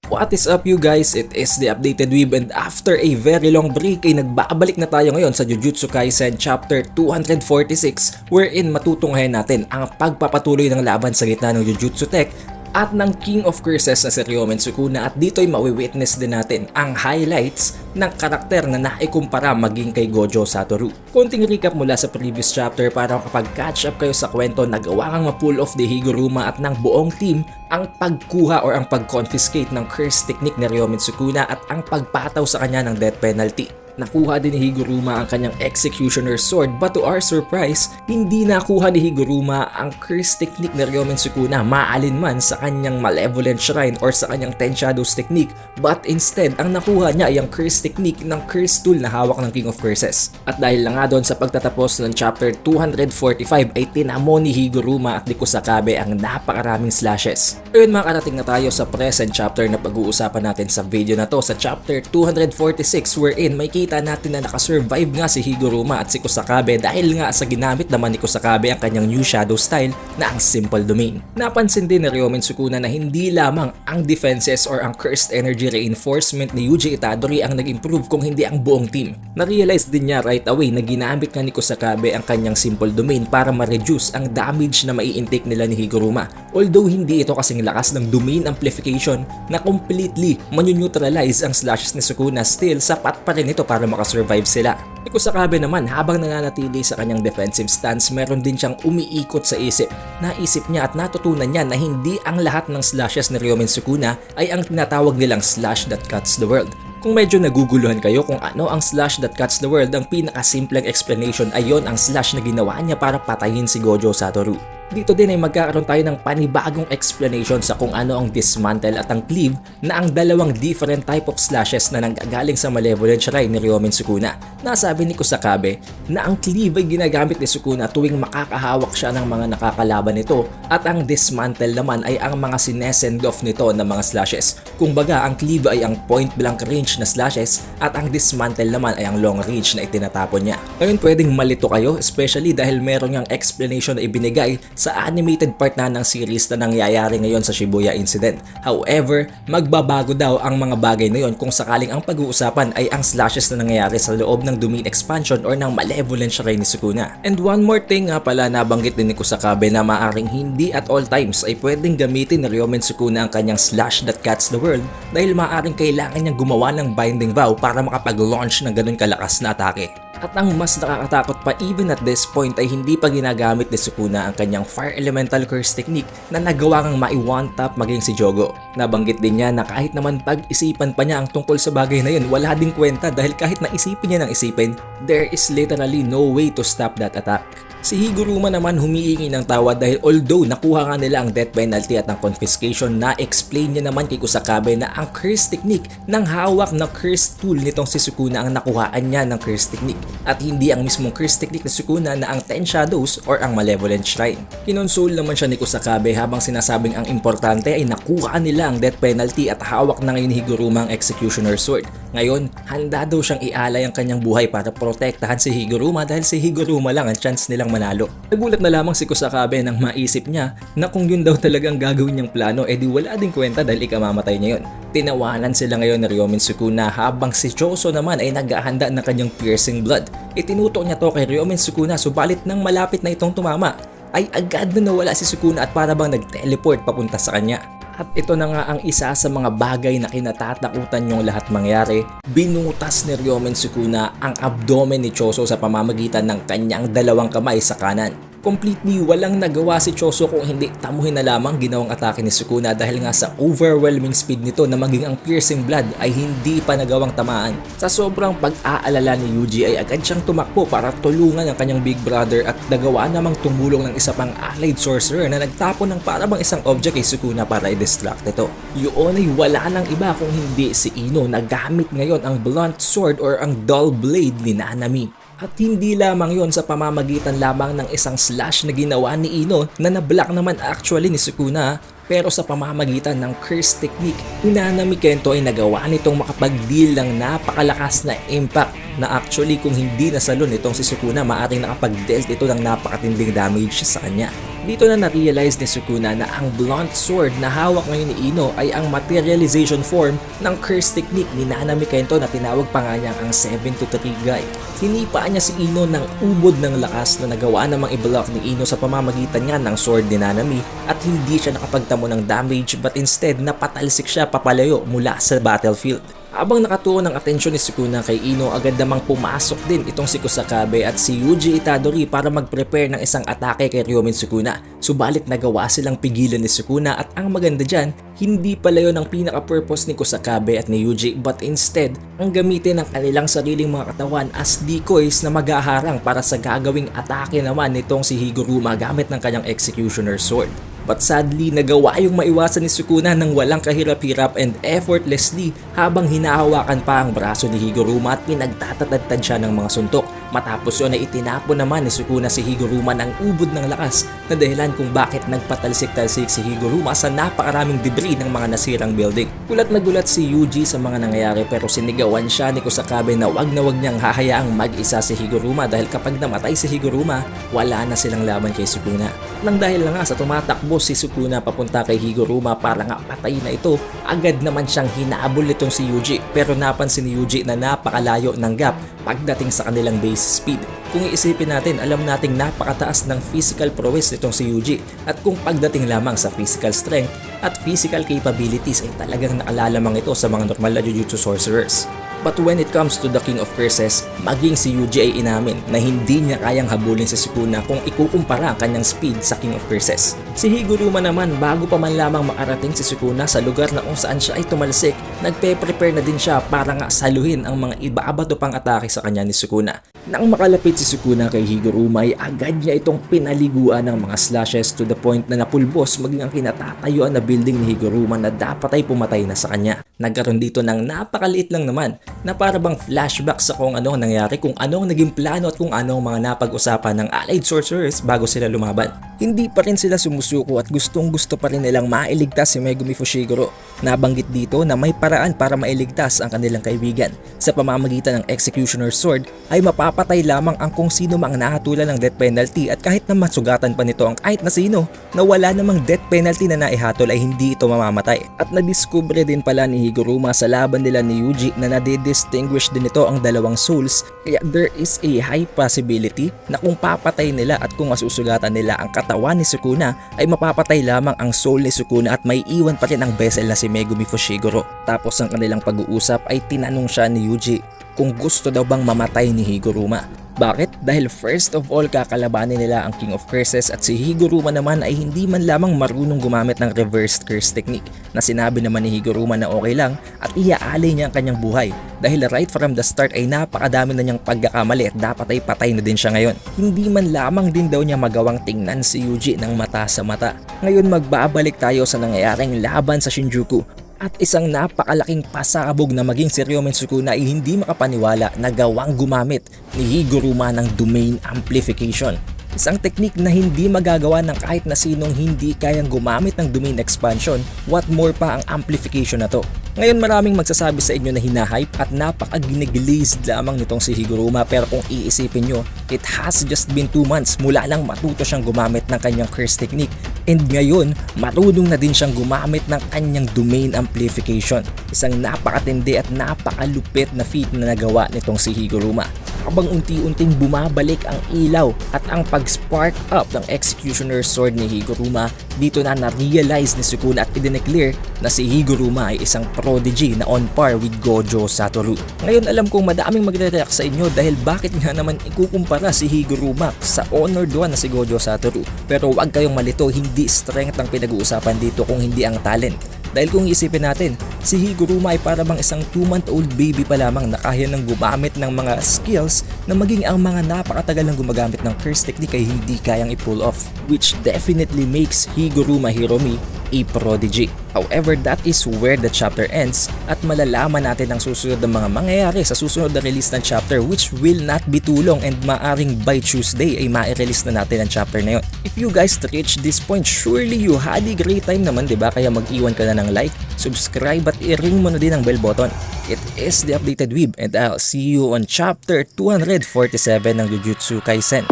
What is up you guys? It is the Updated Weeb, and after a very long break ay nagbabalik na tayo ngayon sa Jujutsu Kaisen Chapter 246 wherein matutunghayan natin ang pagpapatuloy ng laban sa gitna ng Jujutsu Tech at ng King of Curses na si Ryomen Sukuna, at dito ay mawi-witness din natin ang highlights ng karakter na naikumpara maging kay Gojo Satoru. Konting recap mula sa previous chapter para makapag-catch up kayo sa kwento na gawa kang ma-pull off the Higuruma at ng buong team ang pagkuha or ang pag-confiscate ng curse technique ni Ryomen Sukuna at ang pagpataw sa kanya ng death penalty. Nakuha din ni Higuruma ang kanyang Executioner Sword, but to our surprise, hindi nakuha ni Higuruma ang curse technique ni Ryomen Sukuna maalinman sa kanyang Malevolent Shrine or sa kanyang Ten Shadows technique, but instead ang nakuha niya ay ang curse technique ng curse tool na hawak ng King of Curses. At dahil lang nga doon sa pagtatapos ng chapter 245 ay tinamo ni Higuruma at ni Kusakabe ang napakaraming slashes. Ngayon makarating na tayo sa present chapter na pag-uusapan natin sa video na to, sa chapter 246 wherein may kita natin na nakasurvive nga si Higuruma at si Kusakabe dahil nga sa ginamit naman ni Kusakabe ang kanyang new shadow style na ang Simple Domain. Napansin din ni Ryomen Sukuna na hindi lamang ang defenses or ang cursed energy reinforcement ni Yuji Itadori ang nag-improve kung hindi ang buong team. Na-realize din niya right away na ginamit nga ni Kusakabe ang kanyang Simple Domain para ma-reduce ang damage na mai-intake nila ni Higuruma. Although hindi ito kasing lakas ng domain amplification na completely manu-neutralize ang slashes ni Sukuna, still sapat pa rin ito para makasurvive sila. Si Kusakabe naman, habang nananatili sa kanyang defensive stance, meron din siyang umiikot sa isip. Naisip niya at natutunan niya na hindi ang lahat ng slashes ni Ryomen Sukuna ay ang tinatawag nilang slash that cuts the world. Kung medyo naguguluhan kayo kung ano ang slash that cuts the world, ang pinakasimpleng explanation ay yon ang slash na ginawa niya para patayin si Gojo Satoru. Dito din ay magkakaroon tayo ng panibagong explanation sa kung ano ang dismantle at ang cleave, na ang dalawang different type of slashes na nanggagaling sa Malevolent Shrine ni Ryomen Sukuna. Nasabi ni Kusakabe na ang cleave ay ginagamit ni Sukuna tuwing makakahawak siya ng mga nakakalaban nito, at ang dismantle naman ay ang mga sinesend off nito ng mga slashes. Kumbaga, ang cleave ay ang point blank range na slashes at ang dismantle naman ay ang long range na itinatapon niya. Ngayon pwedeng malito kayo, especially dahil meron niyang explanation na ibinigay sa animated part na ng series na nangyayari ngayon sa Shibuya Incident. However, magbabago daw ang mga bagay na yon kung sakaling ang pag-uusapan ay ang slashes na nangyayari sa loob ng domain expansion or ng Malevolent Shrine ni Sukuna. And one more thing nga pala, nabanggit din ni Kusakabe na maaring hindi at all times ay pwedeng gamitin ni Ryomen Sukuna ang kanyang slash that cuts the world dahil maaring kailangan niyang gumawa ng binding vow para makapag-launch ng ganun kalakas na atake. At ang mas nakakatakot pa even at this point ay hindi pa ginagamit ni Sukuna ang kanyang Fire Elemental Curse technique na nagawa kang mai-one-tap maging si Jogo. Nabanggit din niya na kahit naman pag-isipan pa niya ang tungkol sa bagay na yun, wala ding kwenta dahil kahit naisipin niya ng isipin, there is literally no way to stop that attack. Si Higuruma naman humihingi ng tawad dahil although nakuha nga nila ang death penalty at ang confiscation, na-explain niya naman kay Kusakabe na ang curse technique ng hawak na curse tool nitong si Sukuna ang nakuhaan niya ng curse technique at hindi ang mismong curse technique ni Sukuna na ang Ten Shadows or ang Malevolent Shrine. Kinonsole naman siya ni Kusakabe habang sinasabing ang importante ay nakuha nila ang death penalty at hawak na ngayon ni Higuruma ang Executioner Sword. Ngayon, handa daw siyang ialay ang kanyang buhay para protektahan si Higuruma dahil si Higuruma lang ang chance nilang manalo. Nagulat na lamang si Kusakabe nang maisip niya na kung yun daw talagang gagawin niyang plano, edi wala ding kwenta dahil ikamamatay niya yun. Tinawanan sila ngayon ni Ryomen Sukuna habang si Choso naman ay naghahanda ng kanyang piercing blood. Itinutok niya to kay Ryomen Sukuna, subalit nang malapit na itong tumama ay agad na nawala si Sukuna at para bang nag-teleport papunta sa kanya. At ito na nga ang isa sa mga bagay na kinatatakutan yung lahat mangyari. Binutas ni Ryomen Sukuna ang abdomen ni Choso sa pamamagitan ng kanyang dalawang kamay sa kanan. Completely walang nagawa si Choso kung hindi tamuhin na lamang ginawang atake ni Sukuna dahil nga sa overwhelming speed nito na maging ang piercing blood ay hindi pa nagawang tamaan. Sa sobrang pag-aalala ni Yuji ay agad siyang tumakbo para tulungan ang kanyang big brother at nagawa namang tumulong ng isa pang allied sorcerer na nagtapon ng parabang isang object kay Sukuna para i-distract ito. Yun ay wala nang iba kung hindi si Ino na gamit ngayon ang blunt sword or ang dull blade ni Nanami. At hindi lamang yon sa pamamagitan lamang ng isang slash na ginawa ni Ino na na-block naman actually ni Sukuna, pero sa pamamagitan ng curse technique, Nanami Kento ay nagawa nitong makapag-deal ng napakalakas na impact na actually kung hindi nasalon itong si Sukuna, maaaring nakapag-dealt ito ng napakatinding damage sa kanya. Dito na na-realize ni Sukuna na ang blunt sword na hawak ngayon ni Ino ay ang materialization form ng curse technique ni Nanami Kento na tinawag pa nga niya ang 7-3 guy. Hinipa niya si Ino ng ubod ng lakas na nagawa namang i-block ni Ino sa pamamagitan niya ng sword ni Nanami at hindi siya nakapagtamo ng damage but instead napatalsik siya papalayo mula sa battlefield. Habang nakatuon ang atensyon ni Sukuna kay Ino, agad namang pumasok din itong si Kusakabe at si Yuji Itadori para mag-prepare ng isang atake kay Ryomen Sukuna. Subalit nagawa silang pigilan ni Sukuna at ang maganda dyan, hindi pala yun ang pinaka-purpose ni Kusakabe at ni Yuji but instead, ang gamitin ng kanilang sariling mga katawan as decoys na maghaharang para sa gagawing atake naman nitong si Higuruma gamit ng kanyang executioner sword. But sadly, nagawa yung maiwasan ni Sukuna ng walang kahirap-hirap and effortlessly habang hinahawakan pa ang braso ni Higuruma at pinagtatatagtad siya ng mga suntok. Matapos yun ay itinapon naman ni Sukuna si Higuruma ng ubod ng lakas na dahilan kung bakit nagpatalsik-talsik si Higuruma sa napakaraming debris ng mga nasirang building. Gulat na gulat si Yuji sa mga nangyayari pero sinigawan siya ni Kusakabe na wag niyang hahayaang mag-isa si Higuruma dahil kapag namatay si Higuruma, wala na silang laban kay Sukuna. Nang dahil na nga sa tumatakbo si Sukuna papunta kay Higuruma para nga patay na ito, agad naman siyang hinabol nitong si Yuji pero napansin ni Yuji na napakalayo ng gap pagdating sa kanilang base speed. Kung iisipin natin, alam nating napakataas ng physical prowess nitong si Yuji at kung pagdating lamang sa physical strength at physical capabilities ay talagang nakalalamang ito sa mga normal na Jujutsu sorcerers. But when it comes to the King of Curses, maging si Yuji ay inamin na hindi niya kayang habulin si Sukuna kung ikukumpara ang kanyang speed sa King of Curses. Si Higuruma naman, bago pa man lamang makarating si Sukuna sa lugar na kung saan siya ay tumalsik, nagpe-prepare na din siya para nga saluhin ang mga iba-abato pang atake sa kanya ni Sukuna. Nang makalapit si Sukuna kay Higuruma ay agad niya itong pinaliguan ng mga slashes to the point na napulbos maging ang kinatatayuan na building ni Higuruma na dapat ay pumatay na sa kanya. Nagkaroon dito ng napakaliit lang naman na para bang flashback sa kung ano nangyari, kung anong naging plano at kung anong mga napag-usapan ng allied sorcerers bago sila lumaban. Hindi pa rin sila sumusuko at gustong-gusto pa rin nilang mailigtas si Megumi Fushiguro. Nabanggit dito na may paraan para mailigtas ang kanilang kaibigan. Sa pamamagitan ng Executioner Sword ay mapapatay lamang ang kung sino mang nahatulan ng death penalty at kahit na masugatan pa nito ang kahit na sino na wala namang death penalty na naihatol ay hindi ito mamamatay. At nadiskubre din pala ni Higuruma sa laban nila ni Yuji na nadidistinguish din ito ang dalawang souls, kaya there is a high possibility na kung papatay nila at kung masusugatan nila ang katawan ni Sukuna ay mapapatay lamang ang soul ni Sukuna at may iwan pa rin ang vessel na si Megumi Fushiguro. Tapos ang kanilang pag-uusap ay tinanong siya ni Yuji kung gusto daw bang mamatay ni Higuruma. Bakit? Dahil first of all kakalabanin nila ang King of Curses at si Higuruma naman ay hindi man lamang marunong gumamit ng reversed curse technique na sinabi naman ni Higuruma na okay lang at iaalay niya ang kanyang buhay dahil right from the start ay napakadami na niyang pagkakamali at dapat ay patay na din siya ngayon. Hindi man lamang din daw niya magawang tingnan si Yuji ng mata sa mata. Ngayon magbabalik tayo sa nangyayaring laban sa Shinjuku. At isang napakalaking pasabog na maging si Ryomen Sukuna ay hindi makapaniwala na gawang gumamit ni Higuruma ng domain amplification. Isang teknik na hindi magagawa ng kahit na sinong hindi kayang gumamit ng domain expansion, what more pa ang amplification na to. Ngayon maraming magsasabi sa inyo na hinahype at napaka-giniglazed lamang nitong si Higuruma pero kung iisipin nyo, it has just been 2 months mula lang matuto siyang gumamit ng kanyang curse technique and ngayon marunong na din siyang gumamit ng kanyang domain amplification. Isang napakatindi at napakalupit na feat na nagawa nitong si Higuruma. Habang unti-unting bumabalik ang ilaw at ang pag-spark up ng Executioner Sword ni Higuruma, dito na na-realize ni Sukuna at i-declare na si Higuruma ay isang prodigy na on par with Gojo Satoru. Ngayon alam kong madaming magre-react sa inyo dahil bakit nga naman ikukumpara si Higuruma sa Honored One na si Gojo Satoru. Pero wag kayong malito, hindi strength ang pinag-uusapan dito kung hindi ang talent. Dahil kung isipin natin, si Higuruma ay para bang isang 2-month-old baby pa lamang na kaya nang gumamit ng mga skills na maging ang mga napakatagal nang gumagamit ng curse technique ay hindi kayang i-pull off, which definitely makes Higuruma Hiromi a prodigy. However, that is where the chapter ends at malalaman natin ang susunod na mga mangyayari sa susunod na release ng chapter which will not be too long and maaring by Tuesday ay ma-release na natin ang chapter na yun. If you guys reach this point, surely you had a great time naman, diba? Kaya mag-iwan ka na ng like, subscribe at i-ring mo na din ang bell button. It is the Updated Weeb and I'll see you on chapter 247 ng Jujutsu Kaisen.